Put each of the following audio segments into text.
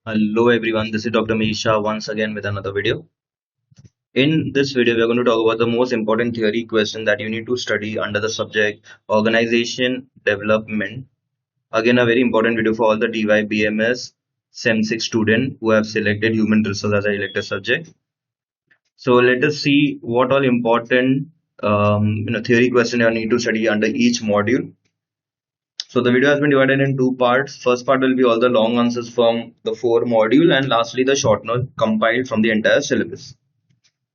Hello everyone, this is Dr. Mihir Shah once again with another video. In this video, we are going to talk about the most important theory question that you need to study under the subject organization development. Again, a very important video for all the TYBMS SEM VI student who have selected human resource as a elective subject. So let us see what all important theory question you need to study under each module. So the video has been divided in two parts. First part will be all the long answers from the four module and lastly the short note compiled from the entire syllabus.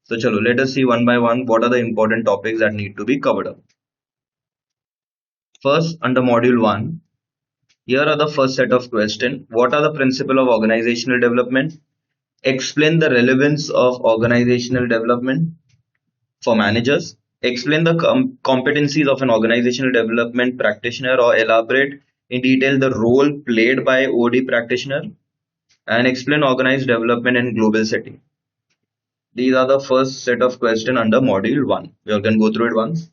So chalo, let us see one by one what are the important topics that need to be covered up. First, under module 1, here are the first set of questions. What are the principles of organizational development? Explain the relevance of organizational development for managers. Explain the competencies of an organizational development practitioner or elaborate in detail the role played by OD practitioner and explain organized development in global setting. These are the first set of questions under module 1. We all can go through it once.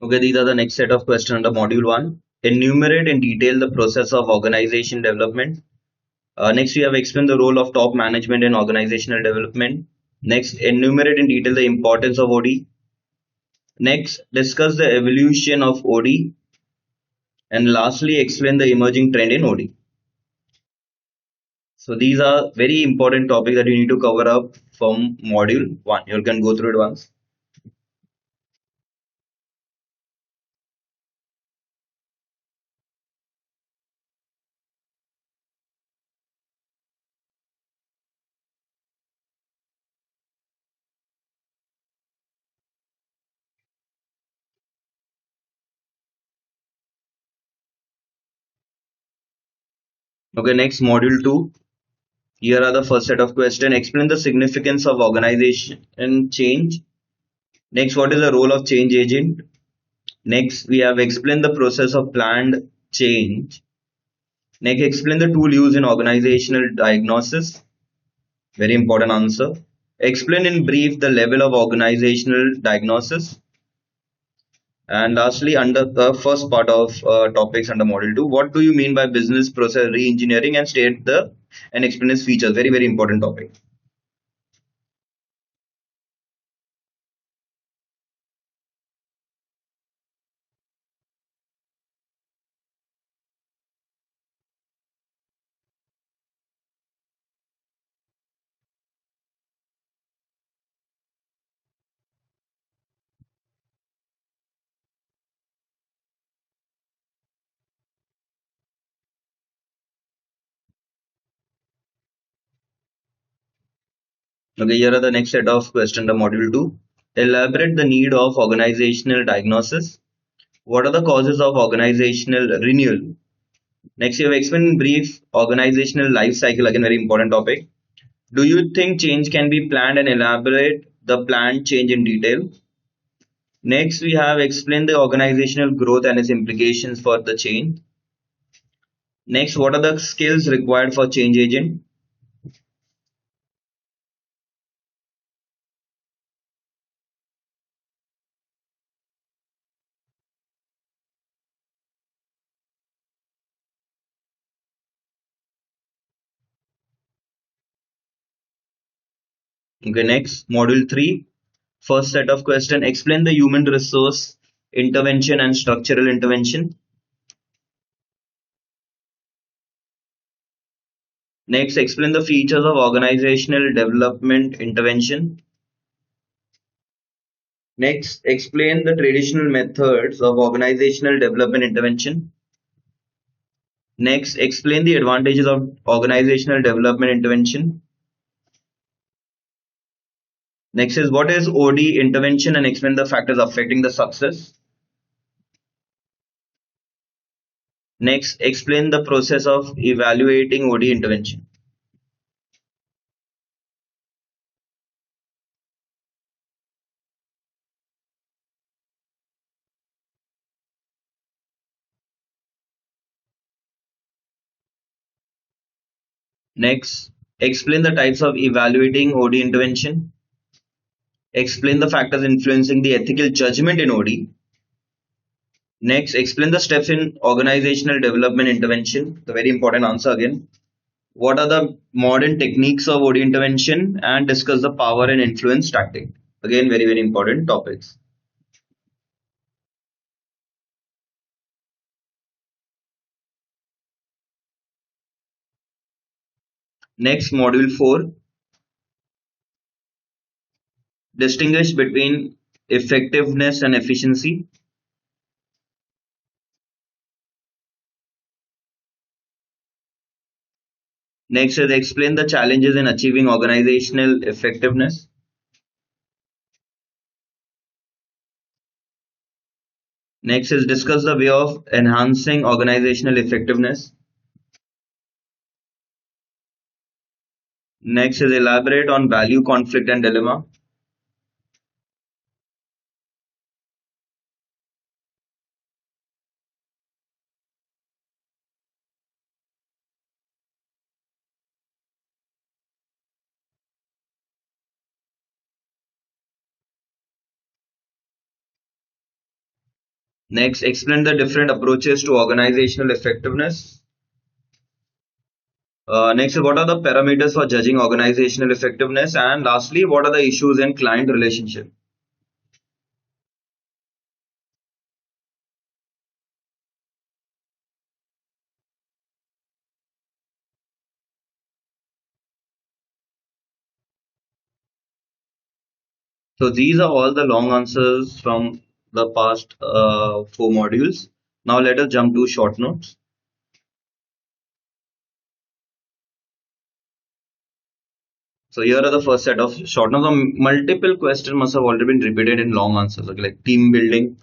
Okay, these are the next set of questions under module 1. Enumerate in detail the process of organization development. Next, we have explained the role of top management in organizational development. Next, enumerate in detail the importance of OD. Next, discuss the evolution of OD. And lastly, explain the emerging trend in OD. So these are very important topics that you need to cover up from module 1. You can go through it once. Okay, next module 2. Here are the first set of questions. Explain the significance of organization and change. Next, what is the role of change agent? Next, we have explained the process of planned change. Next, explain the tool used in organizational diagnosis. Very important answer. Explain in brief the level of organizational diagnosis. And lastly, under the first part of topics under module 2, what do you mean by business process re-engineering and state the and explain its features? Very, very important topic. Okay, here are the next set of questions under module 2. Elaborate the need of organizational diagnosis. What are the causes of organizational renewal? Next, you have explained in brief organizational life cycle, again very important topic. Do you think change can be planned and elaborate the planned change in detail? Next, we have explained the organizational growth and its implications for the change. Next, what are the skills required for change agent? Okay, next, module 3, first set of question, explain the human resource intervention and structural intervention. Next, explain the features of organizational development intervention. Next, explain the traditional methods of organizational development intervention. Next, explain the advantages of organizational development intervention. Next is what is OD intervention and explain the factors affecting the success. Next, explain the process of evaluating OD intervention. Next, explain the types of evaluating OD intervention. Explain the factors influencing the ethical judgment in OD. Next, explain the steps in organizational development intervention. The very important answer again. What are the modern techniques of OD intervention and discuss the power and influence tactic. Again, very, very important topics. Next, module 4, distinguish between effectiveness and efficiency. Next is explain the challenges in achieving organizational effectiveness. Next is discuss the way of enhancing organizational effectiveness. Next is elaborate on value conflict and dilemma. Next, explain the different approaches to organizational effectiveness. Next, what are the parameters for judging organizational effectiveness? And lastly, what are the issues in client relationship? So these are all the long answers from the past 4 modules. Now let us jump to short notes. So here are the first set of short notes. Multiple questions must have already been repeated in long answers, okay, like team building,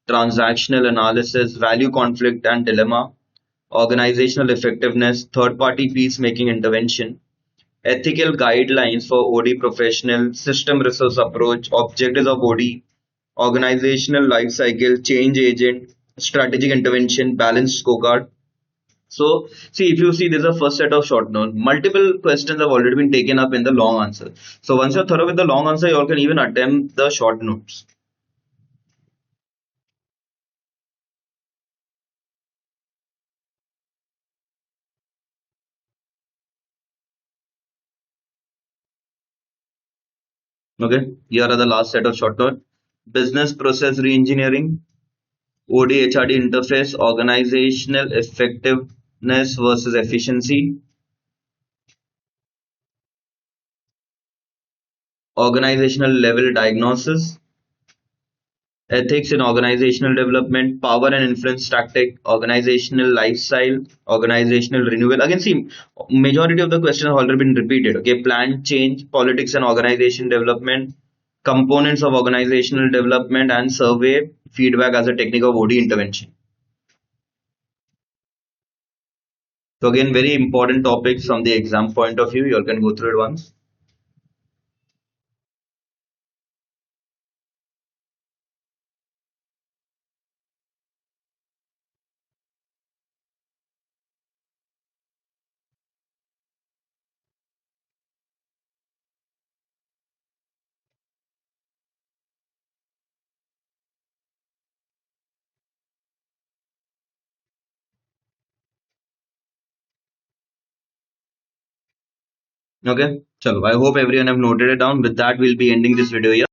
transactional analysis, value conflict and dilemma, organizational effectiveness, third-party peacemaking intervention, ethical guidelines for OD professional, system resource approach, objectives of OD, organizational life cycle, change agent, strategic intervention, balanced scorecard. So, see, if you see, this is the first set of short notes. Multiple questions have already been taken up in the long answer. So, once you're thorough with the long answer, you all can even attempt the short notes. Okay, here are the last set of short notes. Business process reengineering, OD HRD interface, organizational effectiveness versus efficiency, organizational level diagnosis, ethics in organizational development, power and influence tactic, organizational lifestyle, organizational renewal. Again, see, majority of the questions have already been repeated. Okay, plan change, politics and organization development, components of organizational development, and survey feedback as a technique of OD intervention. So again, very important topics from the exam point of view. You all can go through it once. Okay, chalo. I hope everyone have noted it down. With that, we'll be ending this video here.